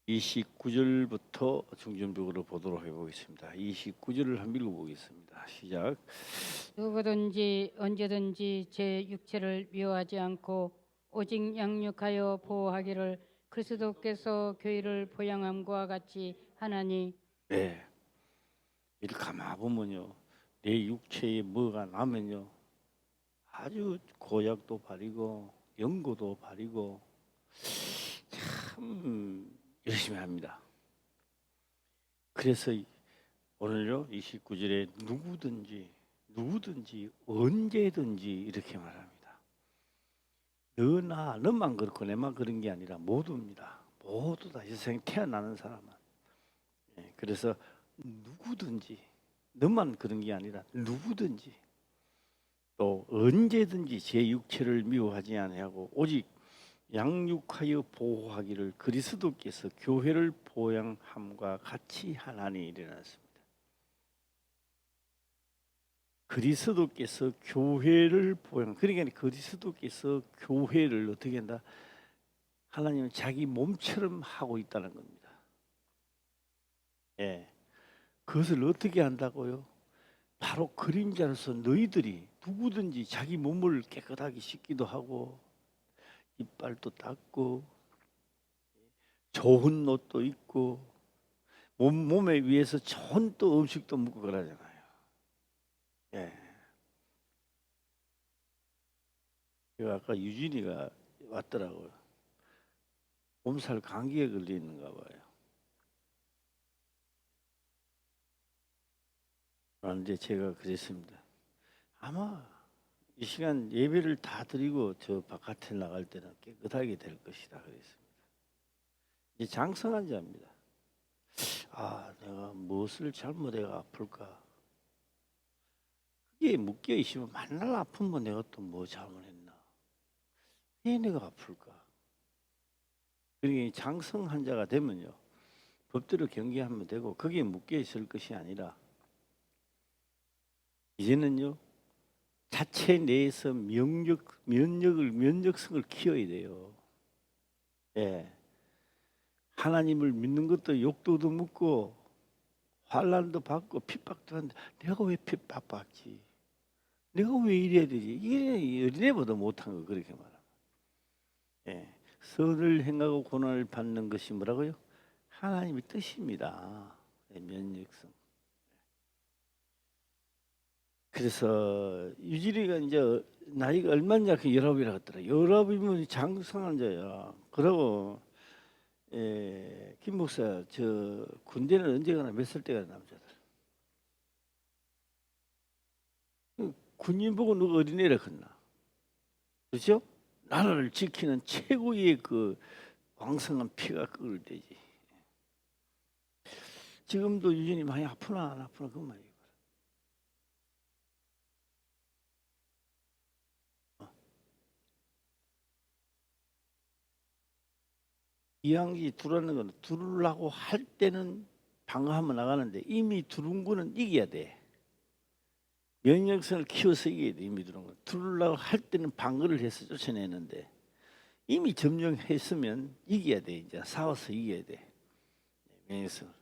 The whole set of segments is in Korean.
29절부터 중점적으로 보도록 해보겠습니다. 29절을 한번 읽어보겠습니다. 시작. 누구든지 언제든지 제 육체를 미워하지 않고 오직 양육하여 보호하기를 그리스도께서 교회를 보양함과 같이 하나니. 네, 이렇게 가만 보면요, 내 육체에 뭐가 나면요, 아주 고약도 바리고 연고도 바리고 참 열심히 합니다. 그래서 오늘요 29절에 누구든지 언제든지 이렇게 말합니다. 너만 그렇고 내만 그런 게 아니라 모두입니다. 모두 다 이 세상에 태어나는 사람은. 그래서 누구든지, 너만 그런 게 아니라 누구든지 또 언제든지 제 육체를 미워하지 아니하고 오직 양육하여 보호하기를 그리스도께서 교회를 보양함과 같이 하나니 일어났습니다. 그리스도께서 교회를 그러니까 그리스도께서 교회를 어떻게 한다? 하나님은 자기 몸처럼 하고 있다는 겁니다. 예, 그것을 어떻게 한다고요? 바로 그림자로서 너희들이 누구든지 자기 몸을 깨끗하게 씻기도 하고 이빨도 닦고 좋은 옷도 입고 몸에 위해서 좋은 또 음식도 먹고 그러잖아요. 예. 아까 유진이가 왔더라고요. 몸살 감기에 걸리는가 봐요. 그런데 제가 그랬습니다. 아마 이 시간 예배를 다 드리고 저 바깥에 나갈 때는 깨끗하게 될 것이다 그랬습니다. 이제 장성한 자입니다. 아, 내가 무엇을 잘못해가 아플까? 그게 묶여 있으면 만날 아프면 내가 또 뭐 잘못했나? 왜 내가 아플까? 그러니 장성한 자가 되면요, 법대로 경계하면 되고 거기에 묶여 있을 것이 아니라 이제는요, 자체 내에서 면역성을 키워야 돼요. 예. 하나님을 믿는 것도 욕도 얻어먹고 환난도 받고 핍박도 하는데 내가 왜 핍박받지? 내가 왜 이래야 되지? 이게 어린애보다 못한 거 그렇게 말합니다. 예. 선을 행하고 고난을 받는 것이 뭐라고요? 하나님의 뜻입니다. 예, 면역성. 그래서 유진이가 이제 나이가 얼마냐 그 19이라 했더라. 19이면 장성한 자야. 그러고 김 목사 저 군대는 언제 가나 몇 살 때가 남자들. 군인 보고 누가 어린애라 했나? 그렇죠? 나라를 지키는 최고의 그 왕성한 피가 끓을 때지. 지금도 유진이 많이 아프나 안 아프나 그 말이에요. 이항이 두라는 건 두르려고 할 때는 방어하면 나가는데 이미 두른 거는 이겨야 돼. 면역성을 키워서 이겨야 돼. 이미 두른 거. 두르려고 할 때는 방어를 해서 쫓아내는데 이미 점령했으면 이겨야 돼. 이제 싸워서 이겨야 돼. 면역성을.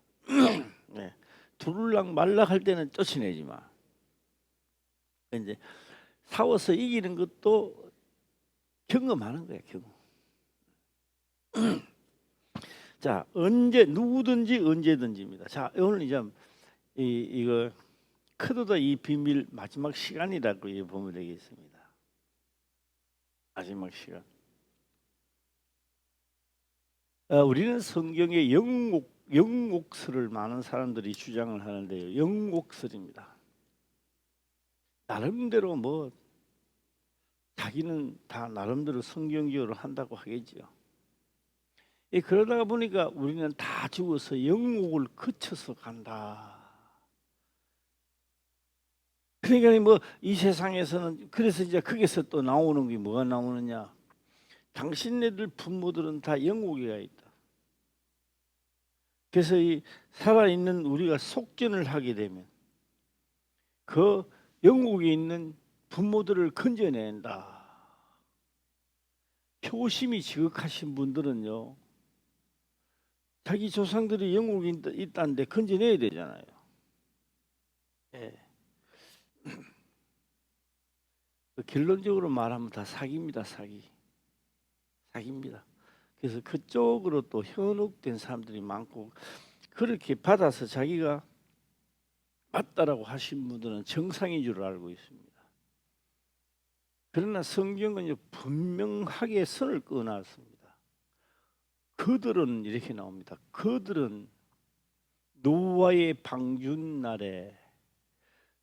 네. 두르락 말락 할 때는 쫓아내지 마. 이제 싸워서 이기는 것도 경험하는 거야. 경험. 자, 누구든지 언제든지입니다. 자, 오늘 이제 이거 크도다 이 비밀 마지막 시간이라고 보면 되겠습니다. 마지막 시간. 우리는 성경에 영곡설을 많은 사람들이 주장을 하는데요. 영곡설입니다. 나름대로 뭐 자기는 다 나름대로 성경적으로 한다고 하겠죠. 그러다가 보니까 우리는 다 죽어서 영옥을 거쳐서 간다. 그러니까 뭐 이 세상에서는 그래서 이제 거기서 또 나오는 게 뭐가 나오느냐? 당신네들 부모들은 다 영옥에 가 있다. 그래서 이 살아있는 우리가 속전을 하게 되면 그 영옥에 있는 부모들을 건져낸다. 효심이 지극하신 분들은요, 자기 조상들이 영국이 있다는데 건져내야 되잖아요. 예. 결론적으로 말하면 다 사기입니다. 사기입니다. 그래서 그쪽으로 또 현혹된 사람들이 많고, 그렇게 받아서 자기가 맞다라고 하신 분들은 정상인 줄 알고 있습니다. 그러나 성경은 분명하게 선을 그어놨습니다. 그들은 이렇게 나옵니다. 그들은 노아의 방준 날에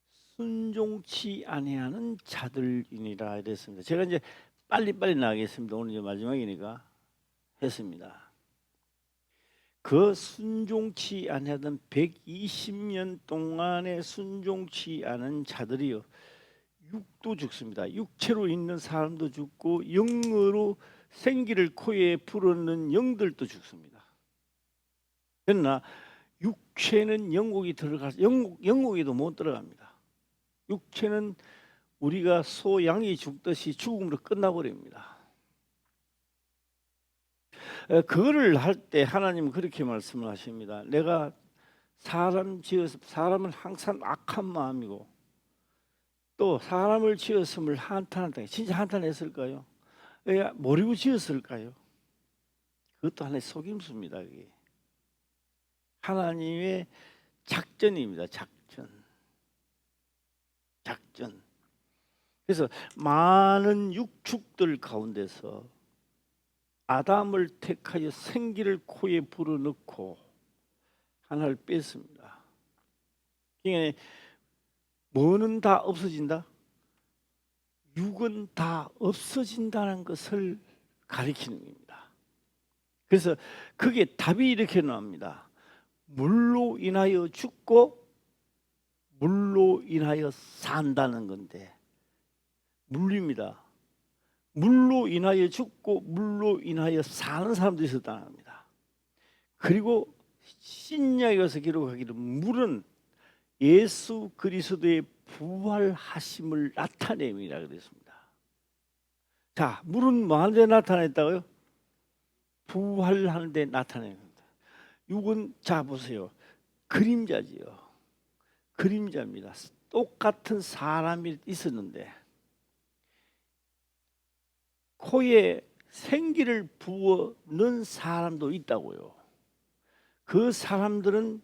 순종치 아니하는 자들이니라 이랬습니다. 제가 이제 빨리빨리 나가겠습니다. 오늘 이제 마지막이니까 했습니다. 그 순종치 아니하던 120년 동안에 순종치 않은 자들이요, 육도 죽습니다. 육체로 있는 사람도 죽고 영으로 생기를 코에 불어넣는 영들도 죽습니다. 그러나 육체는 영국이 들어가서 영국에도 못 들어갑니다. 육체는 우리가 소 양이 죽듯이 죽음으로 끝나버립니다. 그거를 할 때 하나님은 그렇게 말씀을 하십니다. 내가 사람 지어서, 사람은 항상 악한 마음이고 또 사람을 지었음을 한탄한다. 진짜 한탄했을까요? 왜 모르고 지었을까요? 그것도 하나의 속임수입니다. 그게 하나님의 작전입니다. 작전. 그래서 많은 육축들 가운데서 아담을 택하여 생기를 코에 불어넣고 하나를 뺐습니다. 그러니까 뭐는 다 없어진다? 육은 다 없어진다는 것을 가리키는 겁니다. 그래서 그게 답이 이렇게 나옵니다. 물로 인하여 죽고 물로 인하여 산다는 건데, 물입니다. 물로 인하여 죽고 물로 인하여 사는 사람도 있었다는 겁니다. 그리고 신약에 가서 기록하기를 물은 예수 그리스도의 부활하심을 나타냅니다 그랬습니다. 자, 물은 뭐하는데 나타냈다고요? 부활하는데 나타냅니다. 육은 자 보세요. 그림자지요. 그림자입니다. 똑같은 사람이 있었는데 코에 생기를 부어 넣은 사람도 있다고요. 그 사람들은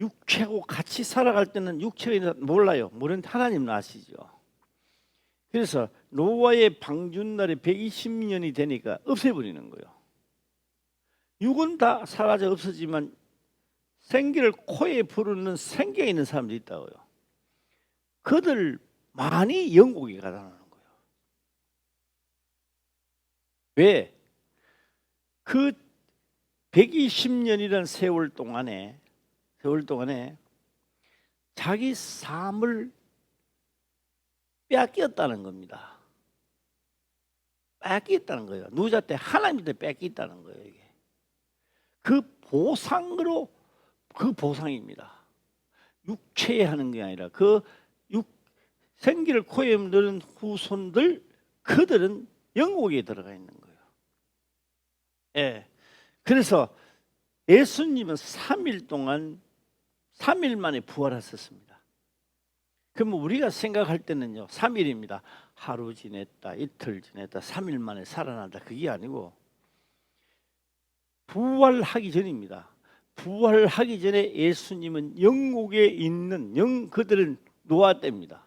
육체하고 같이 살아갈 때는 육체가 몰라요. 모르는데 하나님은 아시죠. 그래서 노아의 방준날에 120년이 되니까 없애버리는 거예요. 육은 다 사라져 없어지만 생기를 코에 부르는 생기가 있는 사람들이 있다고요. 그들 많이 영국에 가다는 거예요. 왜? 그 120년이라는 세월 동안에 자기 삶을 빼앗겼다는 겁니다. 빼앗겼다는 거예요. 누자 때 하나님한테 뺏겼다는 거예요. 이게. 그 보상으로, 그 보상입니다. 육체에 하는 게 아니라 그 생기를 코에 넣는 후손들, 그들은 영국에 들어가 있는 거예요. 예. 그래서 예수님은 3일 동안 3일 만에 부활하셨습니다. 그러면 우리가 생각할 때는요, 3일입니다. 하루 지냈다, 이틀 지냈다, 3일 만에 살아난다, 그게 아니고 부활하기 전입니다. 부활하기 전에 예수님은 영국에 있는 그들은 노아 때입니다.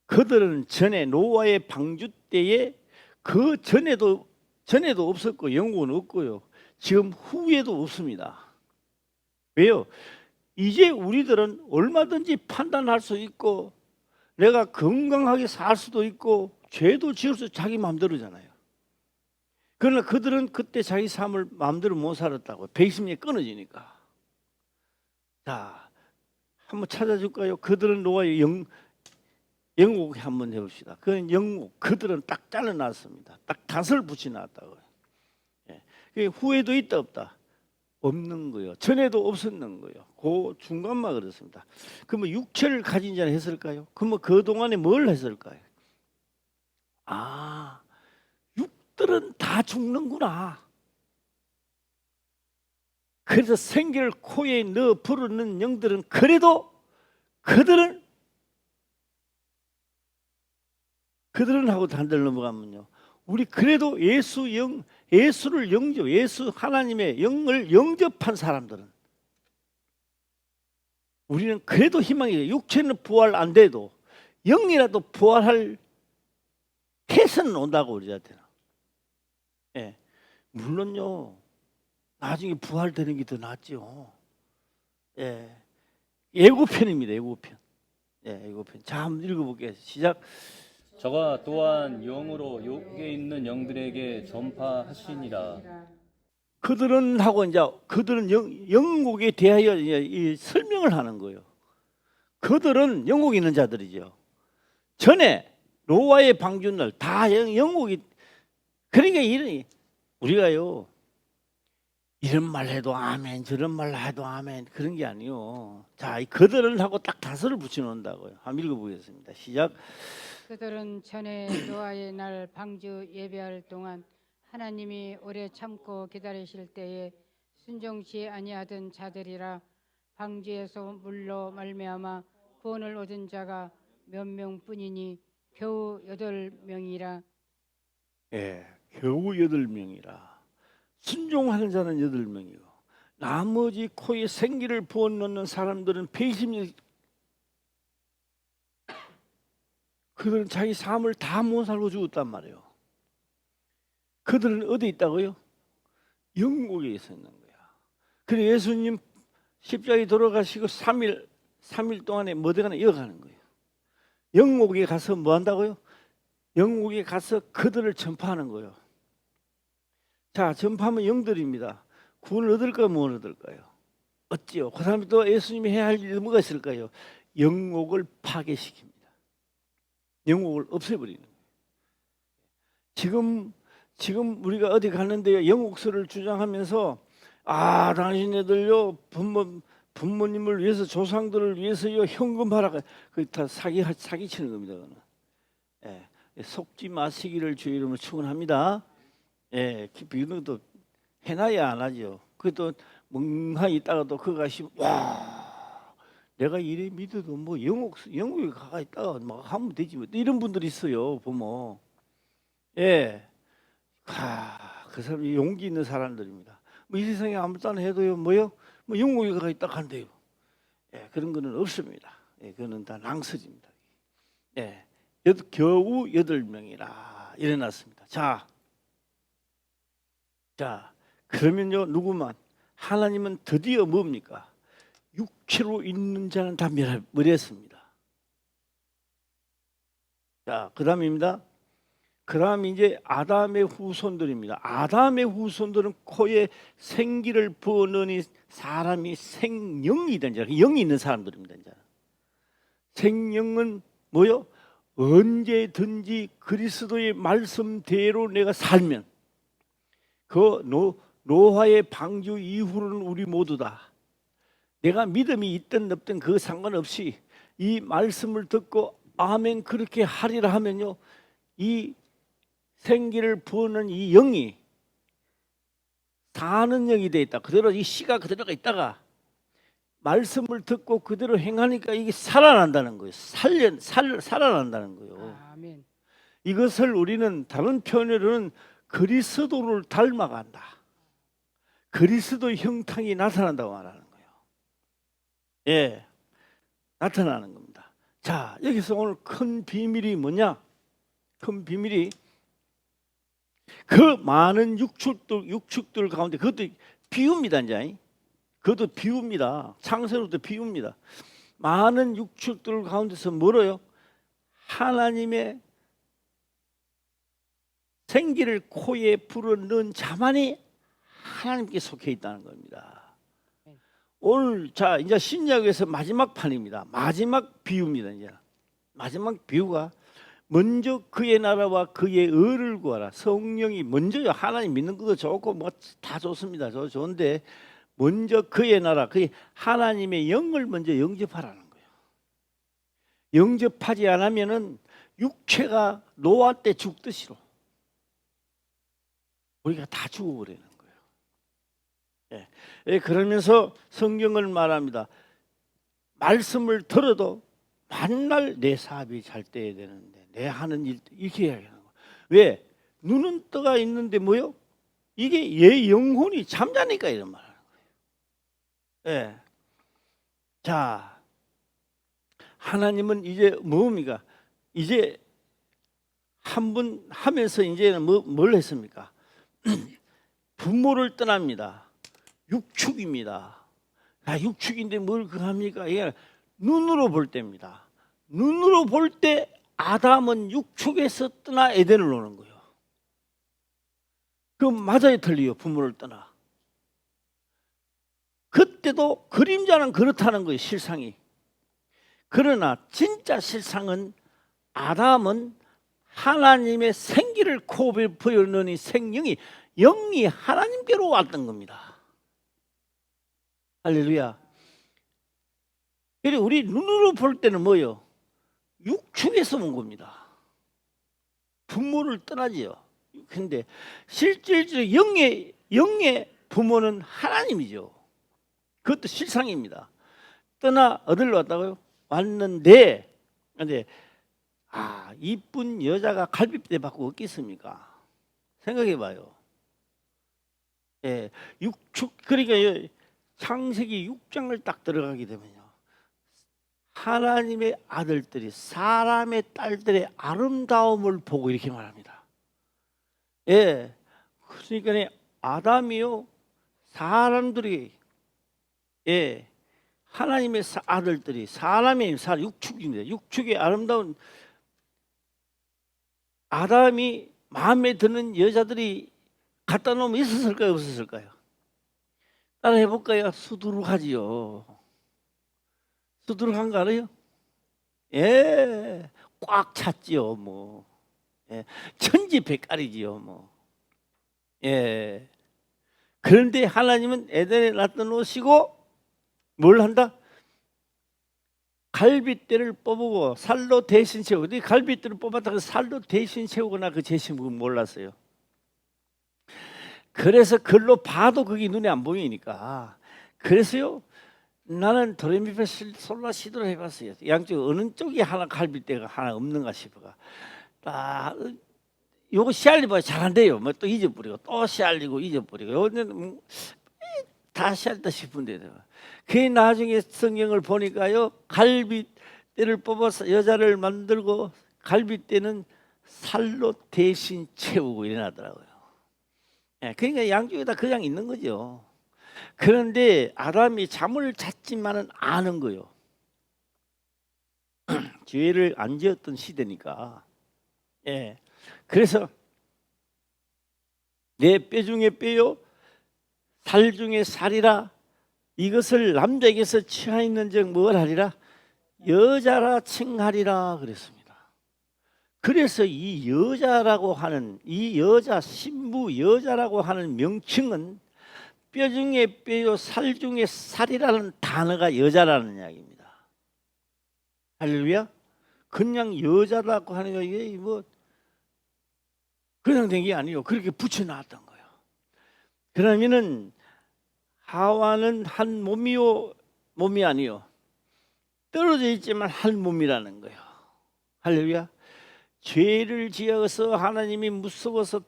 그들은 전에 노아의 방주 때에 그 전에도 없었고 영국은 없고요. 지금 후에도 없습니다. 왜요? 이제 우리들은 얼마든지 판단할 수 있고 내가 건강하게 살 수도 있고 죄도 지을 수 자기 마음대로잖아요. 그러나 그들은 그때 자기 삶을 마음대로 못 살았다고. 120년이 끊어지니까. 자, 한번 찾아줄까요? 그들은 노아의 영국 한번 해봅시다. 그는 영국, 그들은 딱 잘라놨습니다. 딱 닷을 붙여놨다고요. 예. 후에도 있다 없다? 없는 거예요. 전에도 없었는 거예요. 그 중간만 그렇습니다. 그러면 육체를 가진 자는 했을까요? 그러면 그동안에 뭘 했을까요? 육들은 다 죽는구나. 그래서 생기를 코에 넣어 불어넣는 영들은 그래도 그들은 하고 단들 넘어가면요, 우리 그래도 예수를 영접, 예수 하나님의 영을 영접한 사람들은 우리는 그래도 희망이 돼요. 육체는 부활 안 돼도 영이라도 부활할 태선은 온다고 우리한테는. 예, 물론요, 나중에 부활되는 게 더 낫죠. 예, 예고편입니다. 예고편. 예, 예고편. 자, 한번 읽어볼게요. 시작. 저가 또한 영으로 욕에 있는 영들에게 전파하시니라. 그들은 하고 이제 그들은 영국에 대하여 이제 이 설명을 하는 거예요. 그들은 영국에 있는 자들이죠. 전에 노아의 방주날 다 영국이, 그러니까 우리가요 이런 말 해도 아멘, 저런 말 해도 아멘, 그런 게 아니요. 자, 이 그들은 하고 딱 다섯을 붙여놓는다고요. 한번 읽어보겠습니다. 시작. 그들은 전에 노아의 날 방주 예배할 동안 하나님이 오래 참고 기다리실 때에 순종치 아니하던 자들이라. 방주에서 물로 말미암아 구원을 얻은 자가 몇 명뿐이니 겨우 8명이라. 예, 겨우 8명이라. 순종하는 자는 8명이고 나머지 코에 생기를 부어넣는 사람들은 배신이, 그들은 자기 삶을 다 못 살고 죽었단 말이에요. 그들은 어디 있다고요? 영국에 있었는 거야. 그래서 예수님 십자가에 돌아가시고 3일 동안에 뭐대가나 이어가는 거예요. 영국에 가서 뭐 한다고요? 영국에 가서 그들을 전파하는 거예요. 자, 전파하면 영들입니다. 구원을 얻을까요? 못 얻을까요? 어찌요? 그 사람이 또 예수님이 해야 할 일이 뭐가 있을까요? 영국을 파괴시킵니다. 영국을 없애버리는 거예요. 지금 우리가 어디 갔는데요, 영국설을 주장하면서 당신네들요 부모님을 위해서, 조상들을 위해서요 현금하라, 그 다 사기치는 겁니다. 그거는. 예, 속지 마시기를 주의 이름으로 축원합니다. 예, 이런 것도 해놔야 안 하죠. 그것도 멍하니 있다가도 그거 가시면 내가 이래 믿어도 뭐 영국에 가가 있다가 막 하면 되지 뭐, 이런 분들이 있어요. 보면. 예, 그 사람이 용기 있는 사람들입니다. 뭐 이 세상에 아무것도 안 해도요 뭐요? 뭐 영국에 가 있다 간대요. 예, 그런 거는 없습니다. 예, 그거는 다 낭설입니다. 예, 겨우 8명이라 일어났습니다. 자, 그러면요, 누구만? 하나님은 드디어 뭡니까? 육체로 있는 자는 다 멸했습니다. 자, 그 다음입니다. 그 다음 이제 아담의 후손들입니다. 아담의 후손들은 코에 생기를 부어넣으니 사람이 생영이 된 자, 영이 있는 사람들입니다. 이제. 생영은 뭐요? 언제든지 그리스도의 말씀대로 내가 살면, 그 노아의 방주 이후로는 우리 모두 다 내가 믿음이 있든 없든 그 상관없이 이 말씀을 듣고 아멘 그렇게 하리라 하면요, 이 생기를 부어는 이 영이 사는 영이 돼 있다. 그대로 이 씨가 그대로가 있다가 말씀을 듣고 그대로 행하니까 이게 살아난다는 거예요. 살아난다는 거예요. 아멘. 이것을 우리는 다른 표현으로는 그리스도를 닮아간다. 그리스도 형상이 나타난다고 말하는 거예요. 예, 나타나는 겁니다. 자, 여기서 오늘 큰 비밀이 뭐냐? 큰 비밀이 그 많은 육축들 가운데, 그것도 비유입니다. 이제 그것도 비유입니다. 창세로부터 비유입니다. 많은 육축들 가운데서 뭐로요? 하나님의 생기를 코에 불어넣은 자만이 하나님께 속해 있다는 겁니다. 오늘 자, 이제 신약에서 마지막 판입니다. 마지막 비유입니다. 이제 마지막 비유가 먼저 그의 나라와 그의 의를 구하라. 성령이 먼저요. 하나님 믿는 것도 좋고 뭐 다 좋습니다. 좋은데 먼저 그의 나라, 그의 하나님의 영을 먼저 영접하라는 거예요. 영접하지 않으면은 육체가 노아 때 죽듯이로 우리가 다 죽어버리는 거예요. 예. 예, 그러면서 성경을 말합니다. 말씀을 들어도 만날 내 사업이 잘 돼야 되는데 내 하는 일 이렇게 해야 하는 거예요. 왜? 눈은 떠가 있는데 뭐요? 이게 얘 영혼이 잠자니까 이런 말 하는 거예요. 예. 자, 하나님은 이제 뭡니까? 이제 한 분 하면서 이제는 뭘 했습니까? 부모를 떠납니다. 육축입니다. 육축인데 뭘 합니까? 이게 눈으로 볼 때입니다. 눈으로 볼 때 아담은 육축에서 떠나 에덴을 오는 거예요. 그 맞아요, 틀려요? 부모를 떠나. 그때도 그림자는 그렇다는 거예요, 실상이. 그러나 진짜 실상은 아담은 하나님의 생기를 코에 보여넣으니 생명이 영이 하나님께로 왔던 겁니다. 할렐루야. 그리고 우리 눈으로 볼 때는 뭐요? 육축에서 온 겁니다. 부모를 떠나지요. 근데 실질적으로 영의 부모는 하나님이죠. 그것도 실상입니다. 떠나 어디로 왔다고요? 왔는데, 근데 이쁜 여자가 갈비뼈 받고 없겠습니까? 생각해봐요. 예, 육축, 그러니까 창세기 6장을 딱 들어가게 되면요, 하나님의 아들들이 사람의 딸들의 아름다움을 보고 이렇게 말합니다. 예, 그러니까 아담이요, 사람들이, 예, 하나님의 아들들이 사람의 육축입니다. 육축의 아름다운 아담이 마음에 드는 여자들이 갖다 놓으면 있었을까요, 없었을까요? 따라 해볼까요? 수두룩하지요. 수두룩한 거 알아요? 예, 꽉 찼지요, 뭐. 예, 천지백깔이지요, 뭐. 예. 그런데 하나님은 에덴에 놔둬놓으시고 뭘 한다? 갈빗대를 뽑고 살로 대신 채우고, 갈빗대를 뽑았다가 살로 대신 채우거나 그 제심은 몰랐어요. 그래서 글로 봐도 그게 눈에 안 보이니까. 그래서요, 나는 도레미파 솔라 시도를 해봤어요. 양쪽 어느 쪽이 하나 갈빗대가 하나 없는가 싶어가. 요거 씨알리봐야 잘 안 돼요. 뭐 또 잊어버리고 또 씨알리고 잊어버리고. 요거는 다 씨알다 싶은데. 그 나중에 성경을 보니까요, 갈빗대를 뽑아서 여자를 만들고 갈빗대는 살로 대신 채우고 일어나더라고요. 예, 그러니까 양쪽에 다 그냥 있는 거죠. 그런데 아담이 잠을 잤지만은 아는 거요. 죄를 안 지었던 시대니까. 예. 그래서 내 뼈 중에 뼈요, 살 중에 살이라, 이것을 남자에게서 취하였는즉 뭘 하리라? 여자라 칭하리라 그랬습니다. 그래서 이 여자라고 하는, 이 여자, 신부 여자라고 하는 명칭은 뼈 중에 뼈요, 살 중에 살이라는 단어가 여자라는 이야기입니다. 할렐루야. 그냥 여자라고 하는 게 뭐 그냥 된 게 아니에요. 그렇게 붙여놨던 거예요. 그러면은 하와는 한 몸이요, 몸이 아니요, 떨어져 있지만 한 몸이라는 거예요. 할렐루야. 죄를 지어서 하나님이 무서워서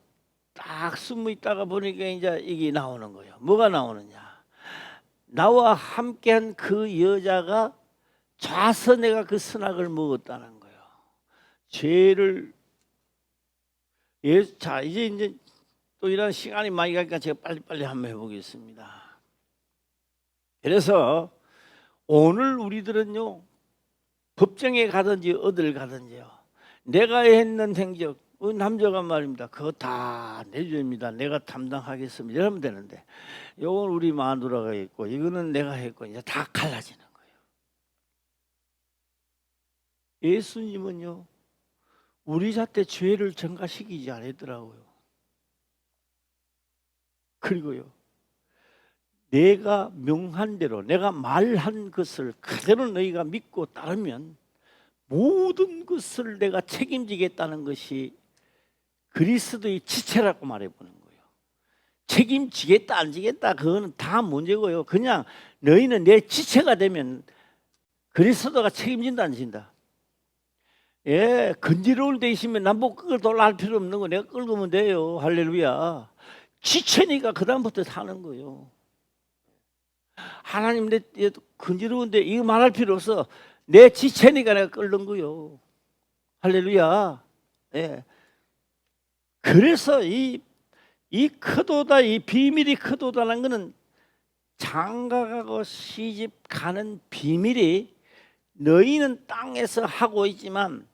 딱 숨어 있다가 보니까 이제 이게 나오는 거예요. 뭐가 나오느냐? 나와 함께한 그 여자가 좌서 내가 그 선악을 먹었다는 거예요. 죄를 자, 이제 또 이런 시간이 많이 가니까 제가 빨리빨리 한번 해보겠습니다. 그래서 오늘 우리들은요, 법정에 가든지 어딜 가든지요, 내가 했는 행적, 남자가 말입니다. 그거 다 내 죄입니다. 내가 담당하겠습니다. 이러면 되는데, 이건 우리 마누라가 했고, 이거는 내가 했고, 이제 다 갈라지는 거예요. 예수님은요, 우리 자체 죄를 전가시키지 않았더라고요. 그리고요, 내가 명한 대로, 내가 말한 것을 그대로 너희가 믿고 따르면 모든 것을 내가 책임지겠다는 것이 그리스도의 지체라고 말해보는 거예요. 책임지겠다 안 지겠다 그거는 다 문제고요. 그냥 너희는 내 지체가 되면 그리스도가 책임진다 안 진다. 예, 건지러울 데 있으면 남보 끌고 돌아갈 필요 없는 거 내가 끌고면 돼요. 할렐루야. 지체니까 그다음부터 사는 거예요. 하나님 내 건지러운데 이거 말할 필요 없어. 내 지체니까 내가 끌는 거요. 할렐루야. 예. 그래서 이 크도다, 이 비밀이 크도다라는 거는 장가가고 시집 가는 비밀이 너희는 땅에서 하고 있지만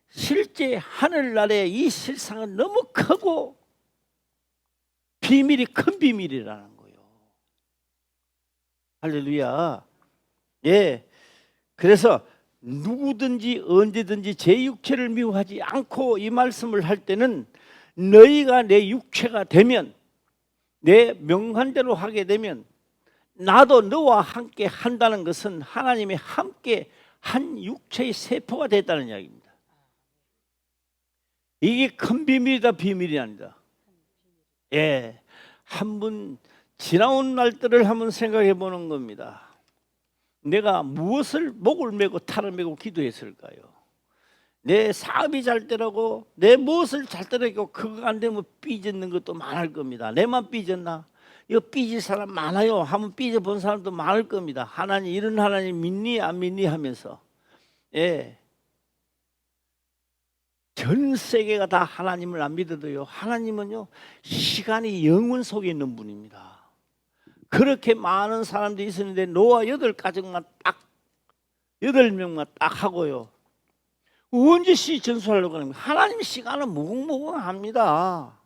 실제 하늘나라의 이 실상은 너무 크고 비밀이 큰 비밀이라는 거예요. 할렐루야. 예. 그래서 누구든지 언제든지 제 육체를 미워하지 않고 이 말씀을 할 때는 너희가 내 육체가 되면 내 명한 대로 하게 되면 나도 너와 함께 한다는 것은 하나님이 함께 한 육체의 세포가 됐다는 이야기입니다. 이게 큰 비밀이다 비밀이 아니다. 예, 한번 지나온 날들을 한번 생각해 보는 겁니다. 내가 무엇을 목을 메고 탈을 메고 기도했을까요? 내 사업이 잘 되라고 내 무엇을 잘 되라고 그거 안 되면 삐졌는 것도 많을 겁니다. 내만 삐졌나? 이거 삐질 사람 많아요. 한번 삐져 본 사람도 많을 겁니다. 하나님 이런 하나님 믿니 안 믿니 하면서 예. 전 세계가 다 하나님을 안 믿어도요. 하나님은요 시간이 영원 속에 있는 분입니다. 그렇게 많은 사람들이 있었는데 노아 8가족만 딱 8명만 딱 하고요. 언제 시 전수하려고 하는 거예요? 하나님 시간은 무궁무궁합니다.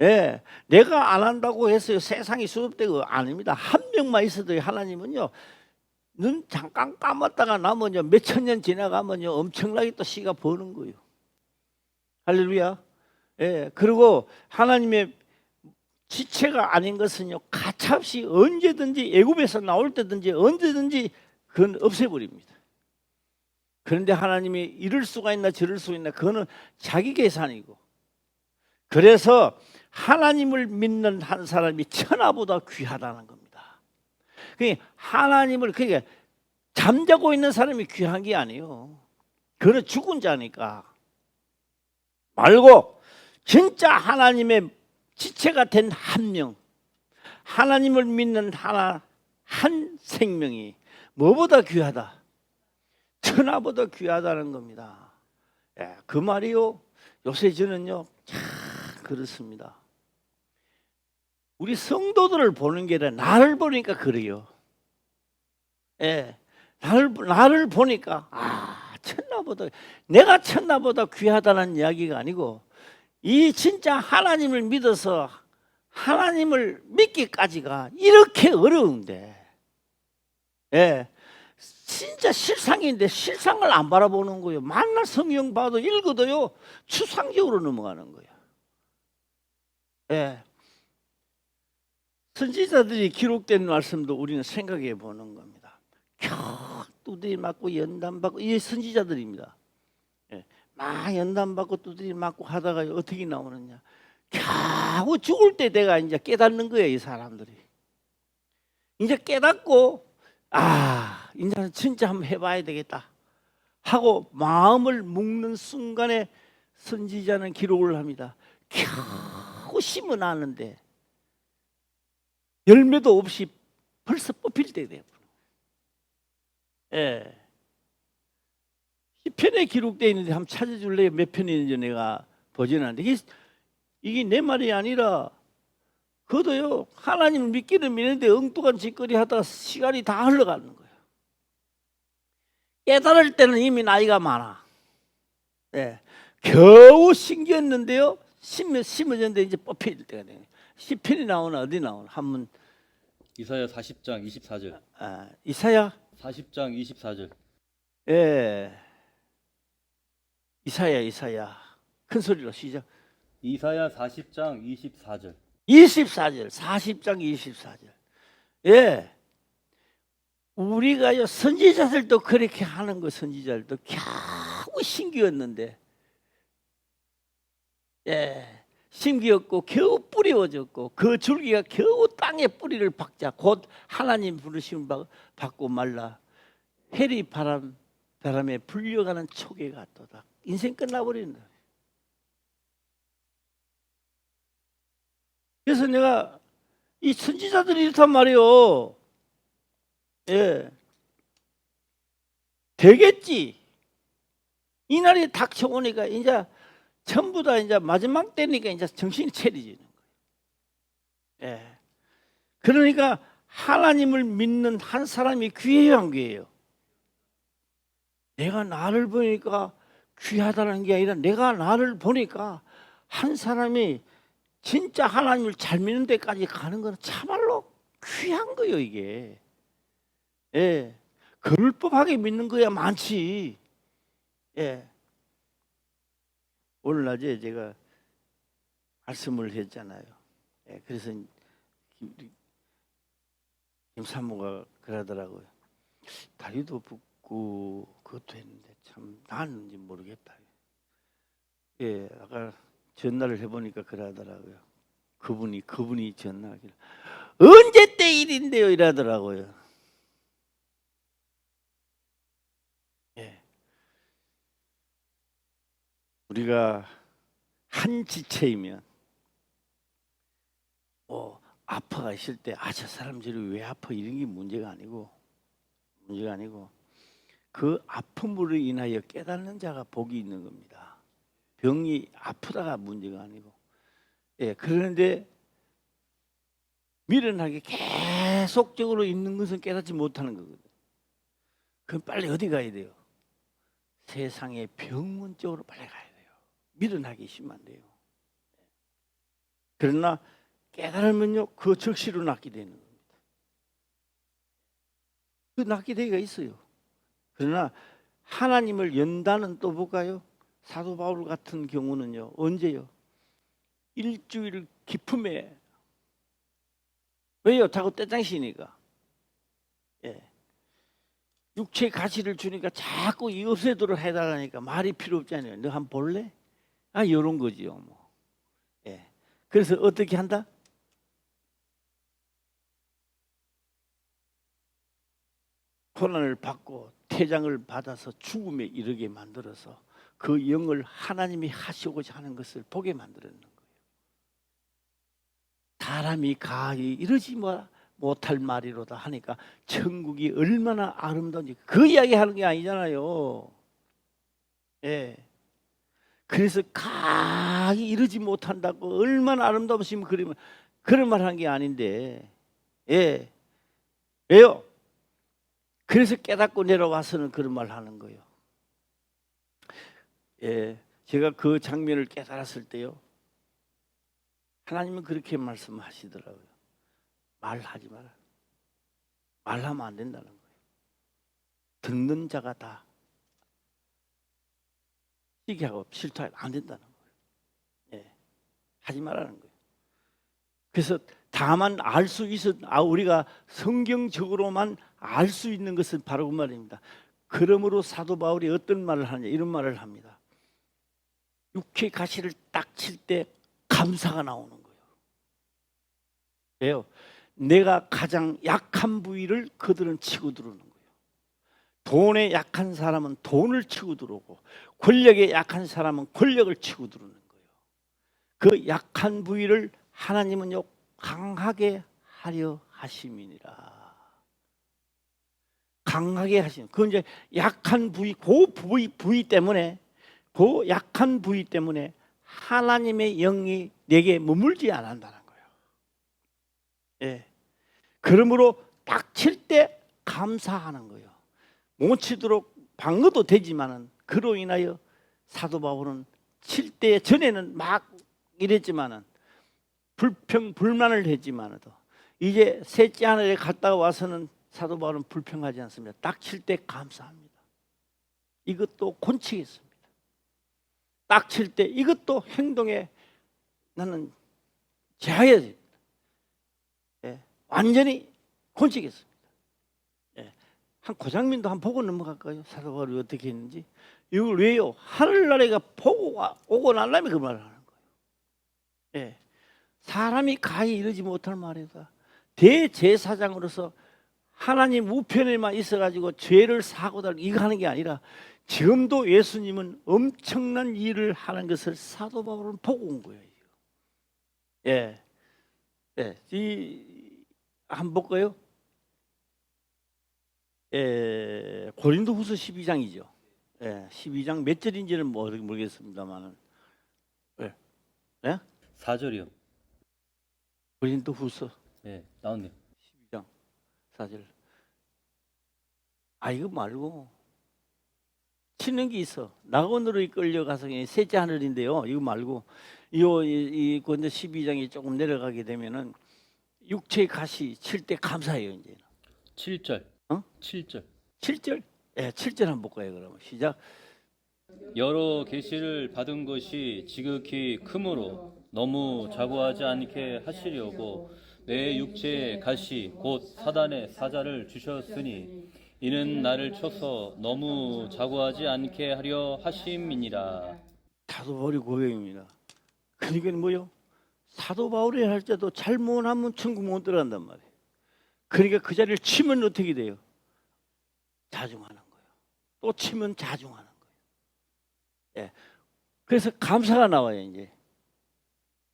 예, 내가 안 한다고 해서 세상이 수습되고 아닙니다. 한 명만 있어도 하나님은요 눈 잠깐 감았다가 나면요 몇천 년 지나가면요 엄청나게 또 시가 버는 거예요. 할렐루야. 예, 그리고 하나님의 지체가 아닌 것은요 가차없이 언제든지 애굽에서 나올 때든지 언제든지 그건 없애버립니다. 그런데 하나님이 이럴 수가 있나 저럴 수가 있나 그거는 자기 계산이고 그래서 하나님을 믿는 한 사람이 천하보다 귀하다는 겁니다. 그러니까 하나님을 그러니까 잠자고 있는 사람이 귀한 게 아니에요. 그는 죽은 자니까 말고 진짜 하나님의 지체가 된 한 명, 하나님을 믿는 한 생명이 뭐보다 귀하다? 천하보다 귀하다는 겁니다. 예, 그 말이요. 요새 저는요 참 그렇습니다. 우리 성도들을 보는 게 아니라 나를 보니까 그래요. 예, 나를 보니까 천하보다 내가 천하보다 귀하다는 이야기가 아니고 이 진짜 하나님을 믿어서 하나님을 믿기까지가 이렇게 어려운데 예, 진짜 실상인데 실상을 안 바라보는 거예요. 만날 성경 봐도 읽어도요 추상적으로 넘어가는 거예요. 예, 선지자들이 기록된 말씀도 우리는 생각해 보는 겁니다. 두드리 맞고 연단 받고 이 선지자들입니다. 예, 막 연단 받고 두드리 맞고 하다가 어떻게 나오느냐? 겨우 죽을 때 내가 이제 깨닫는 거예요. 이 사람들이 이제 깨닫고 이제 진짜 한번 해봐야 되겠다 하고 마음을 묶는 순간에 선지자는 기록을 합니다. 겨우 심어놨는데 열매도 없이 벌써 뽑힐 때 돼요. 예. 시편에 기록되어 있는데 한번 찾아줄래요? 몇 편이 있는지 내가 보지는 않는데 이게 내 말이 아니라 그것도요 하나님을 믿기는 믿는데 엉뚱한 짓거리 하다가 시간이 다 흘러가는 거예요. 깨달을 때는 이미 나이가 많아. 예. 겨우 신기했는데요 심어졌는데 이제 뽑힐 때가 돼요. 시편이 나오나 어디 나오나 한번 이사야 40장 24절. 이사야 40장 24절. 예. 이사야 큰 소리로 시작. 이사야 40장 24절. 24절 40장 24절. 예. 우리가요 선지자들도 그렇게 하는 거 선지자들도 겨우 신기했는데 예. 심기었고 겨우 뿌리워졌고 그 줄기가 겨우 땅에 뿌리를 박자 곧 하나님 부르심을 받고 말라 해리 바람에 불려가는 촉에 같도다. 인생 끝나버린다. 그래서 내가 이 선지자들이 이렇단 말이요. 예, 되겠지. 이 날이 닥쳐오니까 이제 전부 다 이제 마지막 때니까 이제 정신이 차리지는 거예요. 예. 그러니까 하나님을 믿는 한 사람이 귀해요, 안 귀해요? 내가 나를 보니까 귀하다는 게 아니라 내가 나를 보니까 한 사람이 진짜 하나님을 잘 믿는 데까지 가는 건 참말로 귀한 거예요, 이게. 예. 그럴 법하게 믿는 거야 많지. 예. 오늘 낮에 제가 말씀을 했잖아요. 예. 그래서 김사모가 그러더라고요. 다리도 붓고 그것도 했는데 참 나는지 모르겠다. 예. 아까 전날을 해보니까 그러더라고요. 그분이 전날 언제 때 일인데요 이러더라고요. 예. 우리가 한 지체이면 아파가 있을 때 저 사람들이 왜 아파 이런 게 문제가 아니고 그 아픔으로 인하여 깨닫는 자가 복이 있는 겁니다. 병이 아프다가 문제가 아니고. 예, 그런데 미련하게 계속적으로 있는 것은 깨닫지 못하는 거거든요. 그럼 빨리 어디 가야 돼요? 세상의 병원 쪽으로 빨리 가야 돼요. 미련하기 심한 데요. 그러나 깨달으면요, 그 적시로 낫게 되는 겁니다. 그 낫게 되기가 있어요. 그러나 하나님을 연다는 또 볼까요? 사도 바울 같은 경우는요, 언제요? 일주일 기품에. 왜요? 자꾸 떼장시니까. 예. 육체의 가치를 주니까 자꾸 이 없애도록 해달라니까 말이 필요 없잖아요. 너 한번 볼래? 이런 거지요. 뭐. 예. 그래서 어떻게 한다? 고난을 받고 태장을 받아서 죽음에 이르게 만들어서 그 영을 하나님이 하시고자 하는 것을 보게 만들었는 거예요. 사람이 가히 이러지 못할 말이로다 하니까 천국이 얼마나 아름다운지 그 이야기 하는 게 아니잖아요. 예. 그래서 가히 이러지 못한다고 얼마나 아름다우시면 그런 말 하는 게 아닌데. 예. 왜요? 그래서 깨닫고 내려와서는 그런 말 하는 거예요. 예. 제가 그 장면을 깨달았을 때요. 하나님은 그렇게 말씀하시더라고요. 말하지 마라. 말하면 안 된다는 거예요. 듣는 자가 다 시기하고 실토하면 안 된다는 거예요. 예. 하지 말라는 거예요. 그래서 다만 알 수 우리가 성경적으로만 알 수 있는 것은 바로 그 말입니다. 그러므로 사도 바울이 어떤 말을 하냐 이런 말을 합니다. 육체 가시를 딱 칠 때 감사가 나오는 거예요. 왜요? 내가 가장 약한 부위를 그들은 치고 들어오는 거예요. 돈에 약한 사람은 돈을 치고 들어오고 권력에 약한 사람은 권력을 치고 들어오는 거예요. 그 약한 부위를 하나님은요 강하게 하려 하심이니라. 강하게 하심. 그건 이제 약한 부위, 부위 때문에 그 약한 부위 때문에 하나님의 영이 내게 머물지 않는다는 거예요. 예. 그러므로 딱 칠 때 감사하는 거예요. 못 치도록 방어도 되지만은 그로 인하여 사도 바울은 칠 때 전에는 막 이랬지만은 불만을 했지만도 이제 셋째 하늘에 갔다 와서는 사도 바울은 불평하지 않습니다. 딱 칠 때 감사합니다. 이것도 권치겠습니다. 딱 칠 때 이것도 행동에 나는 제하여야 됩니다. 예, 완전히 권치겠습니다. 예, 한 고장민도 한번 보고 넘어갈까요? 사도 바울이 어떻게 했는지. 이걸 왜요? 하늘나라가 보고 오고 난 다음에 그 말을 하는 거예요. 예. 사람이 가히 이르지 못할 말이다. 대제사장으로서 하나님 우편에만 있어가지고 죄를 사고 달고 이거 하는 게 아니라 지금도 예수님은 엄청난 일을 하는 것을 사도 바울은 보고 온 거예요. 예, 예, 한번 볼까요? 예, 고린도후서 12장이죠. 예, 12장 몇 절인지는 모르겠습니다만은, 예, 예? 4절이요. 고린도후서 예, 나왔네요. 12장 4절. 아, 이거 말고 치는 게 있어. 낙원으로 이끌려가서 셋째 하늘인데요. 이거 말고 이 고린도 12장이 조금 내려가게 되면은 육체의 가시 칠 때 감사해요. 이제 7절. 어? 7절. 7절. 예, 7절 한번 볼까요? 그러면 시작. 여러 계시를 받은 것이 지극히 크므로 너무 자고하지 않게 하시려고 내 육체의 가시 곧 사단의 사자를 주셨으니 이는 나를 쳐서 너무 자고하지 않게 하려 하심이니라. 사도 바울의 고백입니다. 그러니까 뭐요? 사도 바울이 할 때도 잘못하면 천국 못 들어간단 말이에요. 그러니까 그 자리를 치면 어떻게 돼요? 자중하는 거예요. 또 치면 자중하는 거예요. 예. 그래서 감사가 나와요. 이제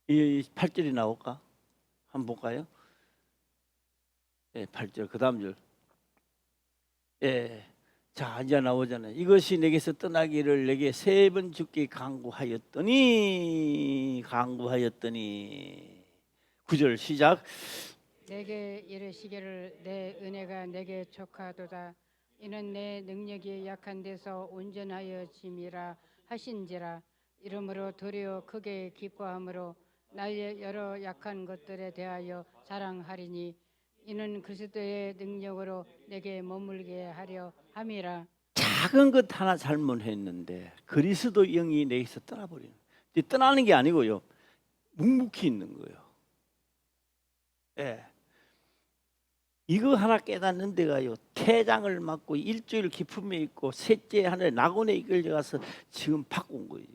이 8절이 나올까? 한번 볼까요? 예, 8절 그 다음 절. 예. 자, 이제 나오잖아요. 이것이 내게서 떠나기를 내게 3번 죽게 강구하였더니 9절 시작. 내게 이르시기를 내 은혜가 내게 족하도다. 이는 내 능력이 약한 데서 온전하여 짐이라 하신지라. 이러므로 도리어 크게 기뻐함으로 나의 여러 약한 것들에 대하여 자랑하리니 이는 그리스도의 능력으로 내게 머물게 하려 함이라. 작은 것 하나 잘못했는데 그리스도 영이 내게서 떠나버리는. 떠나는 게 아니고요. 묵묵히 있는 거예요. 예. 이거 하나 깨닫는 데가요. 태장을 맞고 일주일 기품에 있고 셋째 하늘에 낙원에 이끌려가서 지금 바꾼 거예요.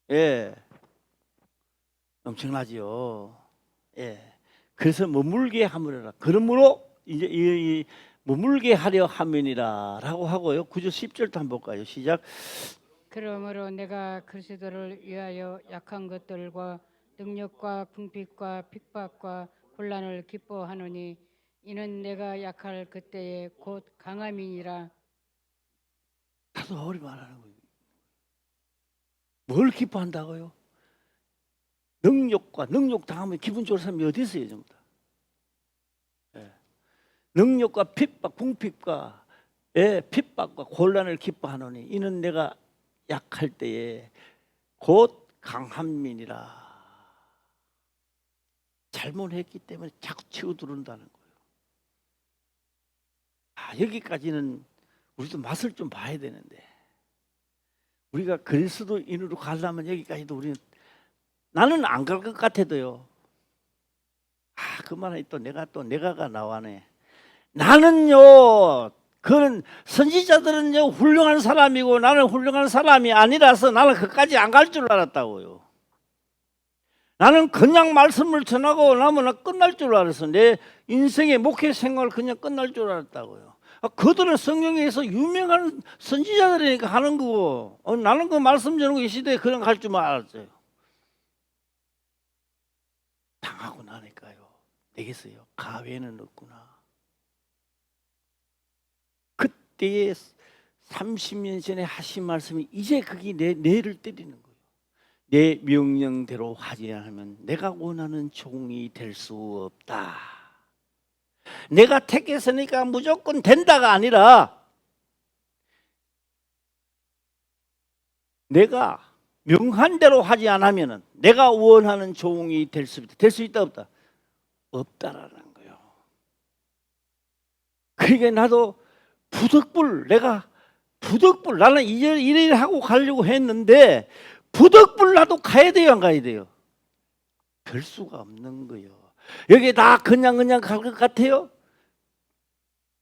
예. 엄청나죠. 예. 그래서 머물게 하므라. 그러므로 이제 이 머물게 하려 함이니라라고 하고요. 9절 10절도 한번 볼까요? 시작. 그러므로 내가 그리스도를 위하여 약한 것들과 능력과 궁핍과 핍박과 곤란을 기뻐하노니 이는 내가 약할 그때에 곧 강함이니라. 사도 바울이 말하는 거예요. 뭘 기뻐한다고요? 능력 당하면 기분 좋은 사람이 어디 있어요, 전부 다. 예. 능력과 핍박, 궁핍과 핍박과 곤란을 기뻐하노니 이는 내가 약할 때에 곧 강함이니라. 잘못했기 때문에 자꾸 치고 들어온다는 거예요. 아, 여기까지는 우리도 맛을 좀 봐야 되는데 우리가 그리스도인으로 가려면 여기까지도 우리는 나는 안 갈 것 같아도요. 아, 그만해 또 내가가 나와네. 나는요. 그런 선지자들은요 훌륭한 사람이고 나는 훌륭한 사람이 아니라서 나는 그까지 안 갈 줄 알았다고요. 나는 그냥 말씀을 전하고 나면 끝날 줄 알았어. 내 인생의 목회 생활 그냥 끝날 줄 알았다고요. 그들은 성경에서 유명한 선지자들이니까 하는 거고 나는 그 말씀 전하고 이 시대에 그냥 갈 줄만 알았어요. 당하고 나니까요. 되겠어요. 가외는 없구나. 그때의 30년 전에 하신 말씀이 이제 그게 내 뇌를 때리는 거예요. 내 명령대로 하지 않으면 내가 원하는 종이 될 수 없다. 내가 택했으니까 무조건 된다가 아니라 내가 명한 대로 하지 않으면 내가 원하는 종이 될 수 있다. 될 수 있다 없다? 없다라는 거예요. 그러니까 나도 나는 이일 하고 가려고 했는데 부득불 나도 가야 돼요, 안 가야 돼요? 별 수가 없는 거예요. 여기 다 그냥 갈 것 같아요?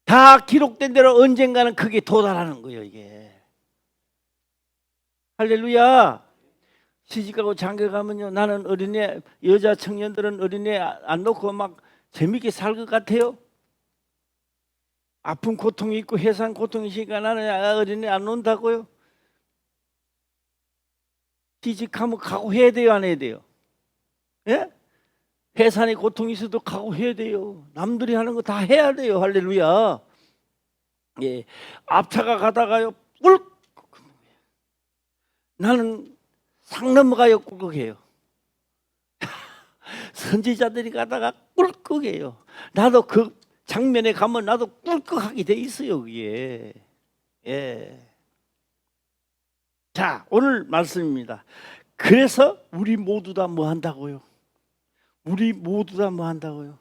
다 기록된 대로 언젠가는 그게 도달하는 거예요, 이게. 할렐루야. 시집가고 장가가면요, 나는 어린애, 여자 청년들은 어린애 안 놓고 막 재밌게 살 것 같아요. 아픈 고통이 있고 해산 고통이 있으니까 나는 어린애 안 논다고요. 시집가면 각오해야 돼요, 안 해야 돼요? 예? 해산의 고통이 있어도 각오해야 돼요. 남들이 하는 거 다 해야 돼요. 할렐루야. 예, 앞차가 가다가요, 꿀. 나는 상 넘어가요, 꿀꺽해요. 선지자들이 가다가 꿀꺽해요. 나도 그 장면에 가면 나도 꿀꺽하게 돼 있어요, 그게. 예. 자, 오늘 말씀입니다. 그래서 우리 모두 다 뭐 한다고요? 우리 모두 다 뭐 한다고요?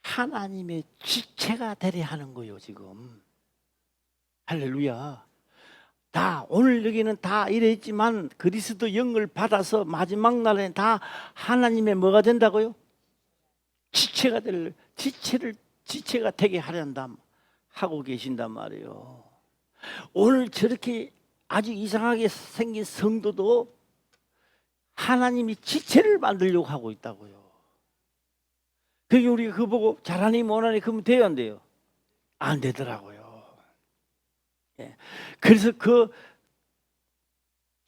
하나님의 지체가 되려 하는 거예요, 지금. 할렐루야. 다 오늘 여기는 다 이래 있지만 그리스도 영을 받아서 마지막 날에 다 하나님의 뭐가 된다고요? 지체가 지체가 되게 하련다 하고 계신단 말이에요. 오늘 저렇게 아주 이상하게 생긴 성도도 하나님이 지체를 만들려고 하고 있다고요. 그게 우리가 그거 보고 잘하니 못하니 그러면 돼요, 안 돼요? 안 되더라고요. 예. 그래서 그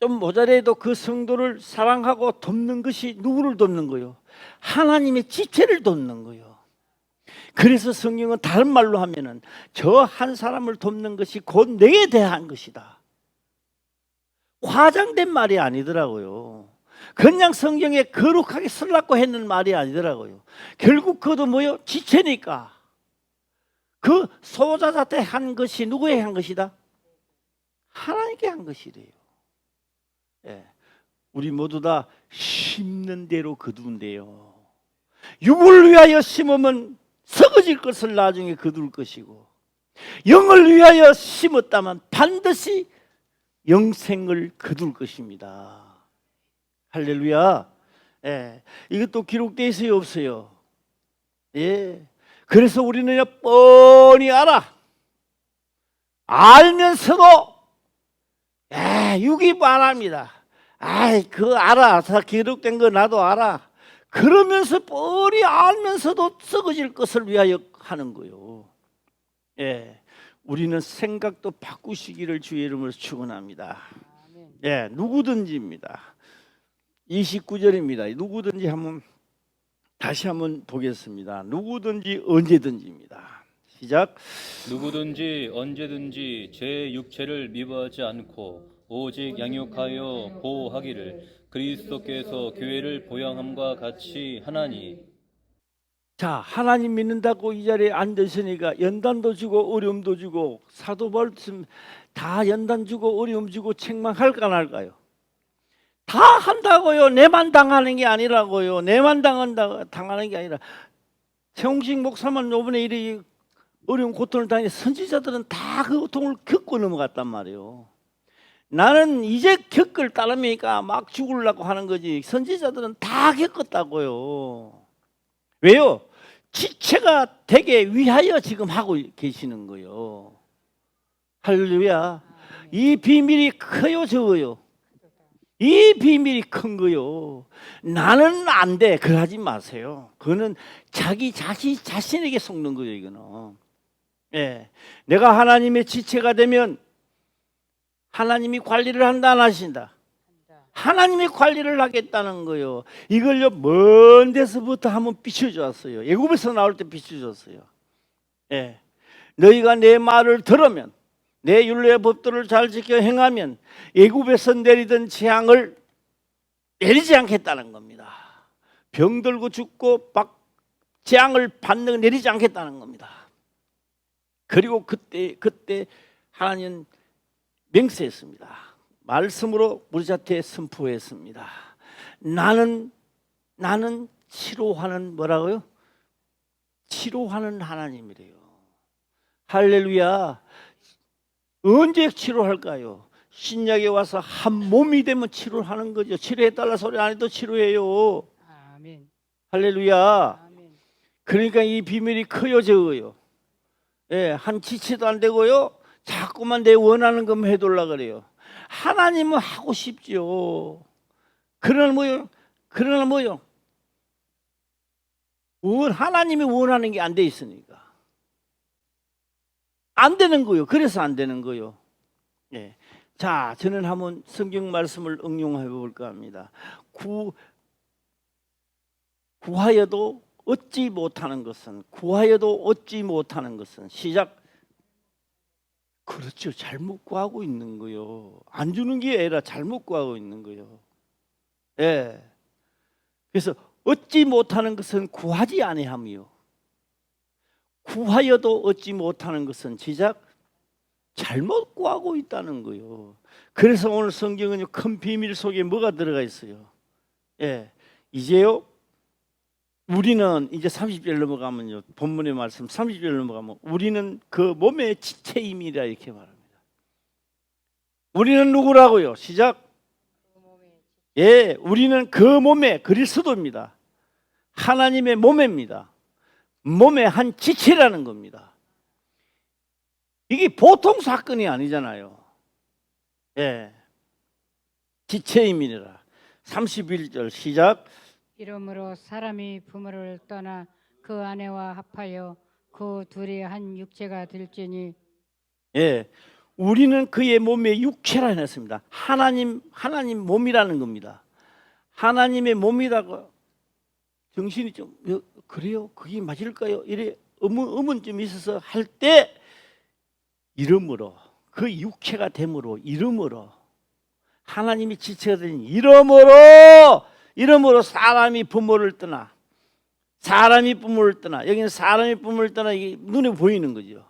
좀 모자라도 그 성도를 사랑하고 돕는 것이 누구를 돕는 거요? 하나님의 지체를 돕는 거요. 그래서 성경은 다른 말로 하면은 저 한 사람을 돕는 것이 곧 내게 대한 것이다. 과장된 말이 아니더라고요. 그냥 성경에 거룩하게 쓰려고 했는 말이 아니더라고요. 결국 그것도 뭐요? 지체니까. 그 소자한테 한 것이 누구에게 한 것이다? 하나님께 한 것이래요. 예. 우리 모두 다 심는 대로 거두는데요. 육을 위하여 심으면 썩어질 것을 나중에 거둘 것이고, 영을 위하여 심었다면 반드시 영생을 거둘 것입니다. 할렐루야. 예. 이것도 기록되어 있어요, 없어요? 예. 그래서 우리는 뻔히 알면서도 유기반합니다. 그 알아. 다 기록된 거 나도 알아. 그러면서 뻔히 알면서도 썩어질 것을 위하여 하는 거요. 예. 우리는 생각도 바꾸시기를 주의 이름으로 축원합니다. 예, 누구든지입니다. 29절입니다. 누구든지 다시 한번 보겠습니다. 누구든지 언제든지입니다. 시작. 누구든지 언제든지 제 육체를 미워하지 않고 오직 양육하여 보호하기를 그리스도께서 교회를 보양함과 같이 하나니. 자, 하나님 믿는다고 이 자리에 앉으시니까 연단도 주고 어려움도 주고 사도 말씀 다 연단 주고 어려움 주고 책망할까 안 할까요? 다 한다고요. 내만 당하는 게 아니라고요. 내만 당하는 게 아니라 최홍식 목사만 요번에 이래 어려운 고통을 당해 선지자들은 다 그 고통을 겪고 넘어갔단 말이에요. 나는 이제 겪을 따름이니까 막 죽으려고 하는 거지. 선지자들은 다 겪었다고요. 왜요? 지체가 되게 위하여 지금 하고 계시는 거예요. 할렐루야. 이 비밀이 커요, 적어요? 이 비밀이 큰 거요. 나는 안 돼. 그러지 마세요. 그거는 자기 자신에게 속는 거예요, 이거는. 예. 내가 하나님의 지체가 되면 하나님이 관리를 한다, 안 하신다? 하나님이 관리를 하겠다는 거요. 이걸요, 먼 데서부터 한번 비춰줬어요. 애굽에서 나올 때 비춰줬어요. 예. 너희가 내 말을 들으면, 내 율례의 법도를 잘 지켜 행하면 애굽에서 내리던 재앙을 내리지 않겠다는 겁니다. 병들고 죽고 재앙을 받는 내리지 않겠다는 겁니다. 그리고 그때 하나님은 맹세했습니다. 말씀으로 우리한테 선포했습니다. 나는 치료하는 뭐라고요? 치료하는 하나님이래요. 할렐루야. 언제 치료할까요? 신약에 와서 한 몸이 되면 치료하는 거죠. 치료해달라 소리 안 해도 치료해요. 아멘. 할렐루야. 아멘. 그러니까 이 비밀이 커요, 적어요? 예, 한 지체도 안 되고요. 자꾸만 내 원하는 것만 해달라 그래요. 하나님은 하고 싶지요. 그러나 뭐요? 그러나 뭐요? 하나님이 원하는 게 안 돼 있으니까 안 되는 거요. 그래서 안 되는 거요. 예. 자, 저는 한번 성경 말씀을 응용해 볼까 합니다. 구하여도 얻지 못하는 것은, 구하여도 얻지 못하는 것은, 시작. 그렇죠. 잘못 구하고 있는 거요. 안 주는 게 아니라 잘못 구하고 있는 거요. 예. 그래서 얻지 못하는 것은 구하지 아니함이요. 구하여도 얻지 못하는 것은 시작. 잘못 구하고 있다는 거요. 그래서 오늘 성경은 큰 비밀 속에 뭐가 들어가 있어요? 예. 이제요. 우리는 이제 30절 넘어가면요. 본문의 말씀 30절 넘어가면 우리는 그 몸의 지체임이라 이렇게 말합니다. 우리는 누구라고요? 시작. 예, 우리는 그 몸의 그리스도입니다. 하나님의 몸입니다. 몸의 한 지체라는 겁니다. 이게 보통 사건이 아니잖아요. 예, 지체임이라. 31절 시작. 이러므로 사람이 부모를 떠나 그 아내와 합하여 그 둘이 한 육체가 될지니. 예, 우리는 그의 몸의 육체라 했습니다. 하나님 몸이라는 겁니다. 하나님의 몸이라고 정신이 좀 그래요? 그게 맞을까요? 이래 의문점이 있어서 할 때 이름으로 그 육체가 됨으로 이름으로 하나님이 지체가 된 이름으로 사람이 부모를 떠나 여기는 사람이 부모를 떠나 이게 눈에 보이는 거죠.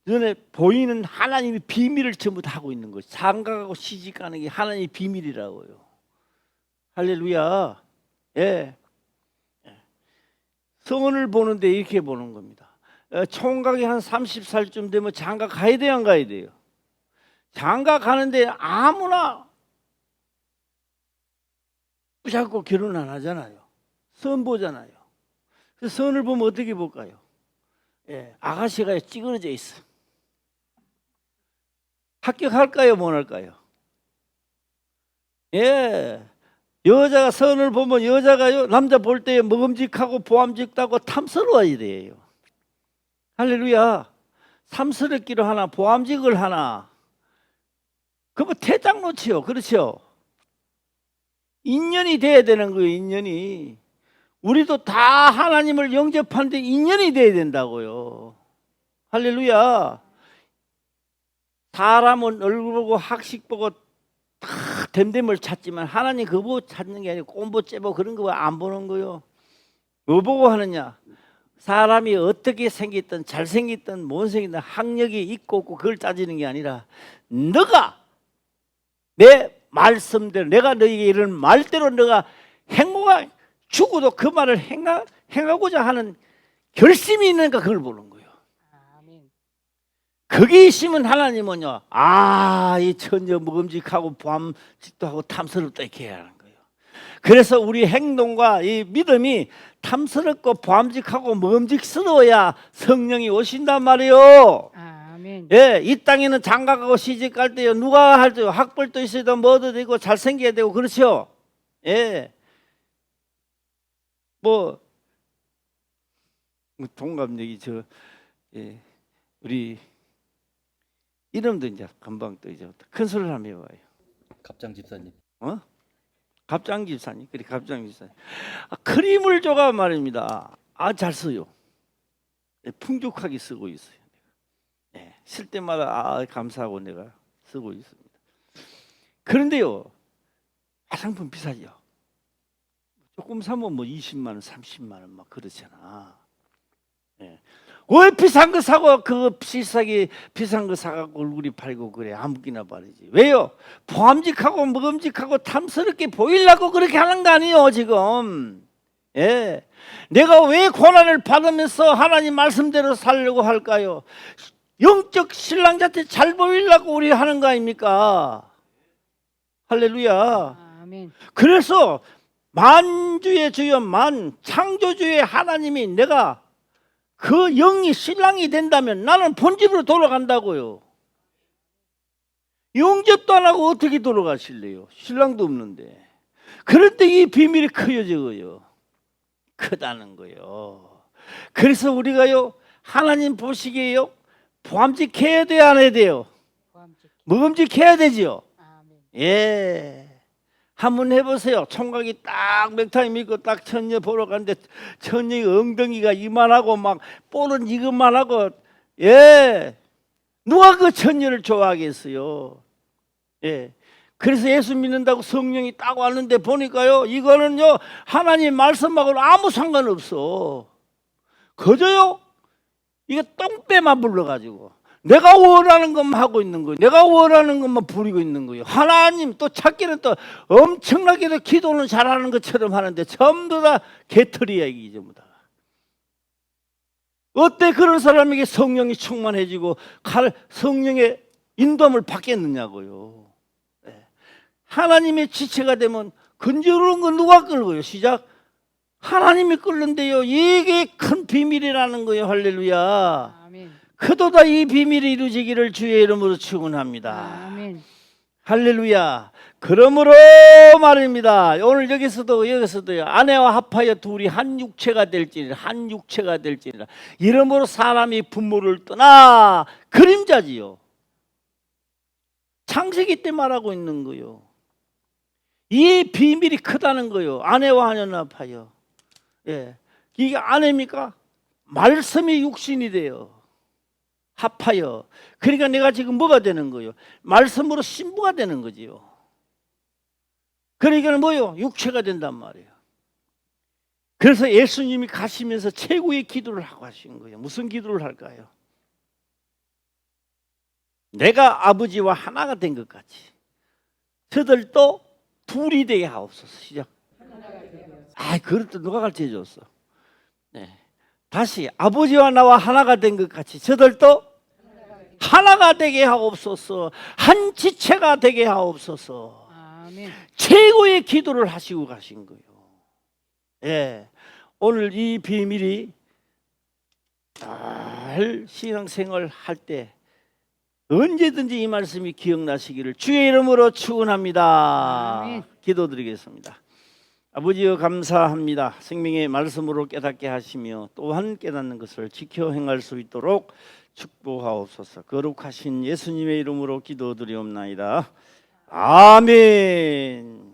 눈에 보이는 하나님의 비밀을 전부 다 하고 있는 거죠. 장가가고 시집가는 게 하나님의 비밀이라고요. 할렐루야. 예. 성언을 보는데 이렇게 보는 겁니다. 총각이 한 30살쯤 되면 장가 가야 돼요, 안 가야 돼요? 장가 가는데 아무나 붙잡고 결혼 안 하잖아요. 선 보잖아요. 그래서 선을 보면 어떻게 볼까요? 예, 아가씨가 찌그러져 있어. 합격할까요, 못 할까요? 예, 여자가 선을 보면 여자가요 남자 볼 때 먹음직하고 보암직하고 탐스러워야 돼요. 할렐루야. 탐스럽기로 하나 보암직을 하나 그거 퇴장 놓지요. 그렇죠? 인연이 돼야 되는 거예요. 인연이. 우리도 다 하나님을 영접하는데 인연이 돼야 된다고요. 할렐루야. 사람은 얼굴 보고 학식 보고 다 됨됨을 찾지만 하나님 그거 보고 찾는 게 아니고 꼼보 째보 그런 거 안 보는 거요. 뭐 보고 하느냐? 사람이 어떻게 생겼든 잘생겼든 못생겼든 학력이 있고 없고 그걸 따지는 게 아니라 너가 내 말씀대로 내가 너에게 이런 말대로 너가 행동하 죽어도 그 말을 행하고자 하는 결심이 있는가 그걸 보는 거예요. 아멘. 거기 있으면 하나님은요, 이 처녀 먹음직하고 보암직도 하고 탐스럽다 이렇게 해야 하는 거예요. 그래서 우리 행동과 이 믿음이 탐스럽고 보암직하고 먹음직스러워야 성령이 오신단 말이에요. 아멘. 예, 이 땅에는 장가가고 시집갈 때요 누가 할 때요 학벌도 있어야 되고 뭐도 되고 잘생겨야 되고 그렇죠. 예, 뭐 동갑내기 우리 이름도 이제 금방 떠죠. 큰 소리를 한번 해봐요. 갑장 집사님. 갑장 집사님, 그래 갑장 집사님. 크림을 줘가 말입니다. 잘 써요. 풍족하게 쓰고 있어요. 쓸 때마다 감사하고 내가 쓰고 있습니다. 그런데요, 화장품 비싸죠. 조금 사면 뭐 20만 원, 30만 원 막 그렇잖아. 왜 비싼 거 사고 그 비싼 거 사갖고 얼굴이 팔고 그래 아무기나 바르지. 왜요? 보암직하고 먹음직하고 탐스럽게 보이려고 그렇게 하는 거 아니에요 지금. 예, 내가 왜 고난을 받으면서 하나님 말씀대로 살려고 할까요? 영적 신랑자한테 잘 보이려고 우리 하는 거 아닙니까? 할렐루야. 아멘. 그래서 만주의 주여 창조주의 하나님이 내가 그 영이 신랑이 된다면 나는 본집으로 돌아간다고요. 영접도 안 하고 어떻게 돌아가실래요? 신랑도 없는데. 그런데 이 비밀이 커요, 적어요? 크다는 거요. 그래서 우리가요, 하나님 보시기에요, 보암직해야 돼요, 안 해야 돼요? 먹음직해야 되지요. 예. 한번 해보세요. 총각이 딱 맥타이 믿고 딱 처녀 보러 갔는데 처녀의 엉덩이가 이만하고 막 볼은 이것만하고, 예, 누가 그 처녀를 좋아하겠어요? 예. 그래서 예수 믿는다고 성령이 딱 왔는데 보니까요, 이거는요 하나님 말씀하고는 아무 상관없어. 그저요 이게 똥배만 불러가지고 내가 원하는 것만 하고 있는 거예요. 내가 원하는 것만 부리고 있는 거예요. 하나님 또 찾기는 또 엄청나게도 기도는 잘하는 것처럼 하는데 전부 다 개털이야, 이게 전부 다. 어때 그런 사람에게 성령이 충만해지고 성령의 인도함을 받겠느냐고요. 하나님의 지체가 되면 건조로운 건 누가 끌고요? 시작. 하나님이 끌는데요. 이게 큰 비밀이라는 거예요. 할렐루야. 아멘. 그도다 이 비밀이 이루어지기를 주의 이름으로 축원합니다. 아멘. 할렐루야. 그러므로 말입니다. 오늘 여기서도요. 아내와 합하여 둘이 한 육체가 될지니라. 한 육체가 될지니라. 이러므로 사람이 부모를 떠나 그림자지요. 창세기 때 말하고 있는 거요. 이 비밀이 크다는 거요. 아내와 하녀는 합하여. 예. 이게 아내입니까? 말씀이 육신이 돼요. 합하여. 그러니까 내가 지금 뭐가 되는 거예요? 말씀으로 신부가 되는 거지요. 그러니까 뭐요? 육체가 된단 말이에요. 그래서 예수님이 가시면서 최고의 기도를 하고 하신 거예요. 무슨 기도를 할까요? 내가 아버지와 하나가 된 것 같이 저들도 둘이 되게 하옵소서. 시작. 그것도 누가 가르쳐 줬어? 네. 다시 아버지와 나와 하나가 된 것 같이 저들도 하나가 되게 하옵소서. 한 지체가 되게 하옵소서. 아멘. 최고의 기도를 하시고 가신 거예요. 예. 오늘 이 비밀이 잘 신앙생활 할 때 언제든지 이 말씀이 기억나시기를 주의 이름으로 축원합니다. 아멘. 기도드리겠습니다. 아버지여 감사합니다. 생명의 말씀으로 깨닫게 하시며 또한 깨닫는 것을 지켜 행할 수 있도록 축복하옵소서. 거룩하신 예수님의 이름으로 기도드리옵나이다. 아멘.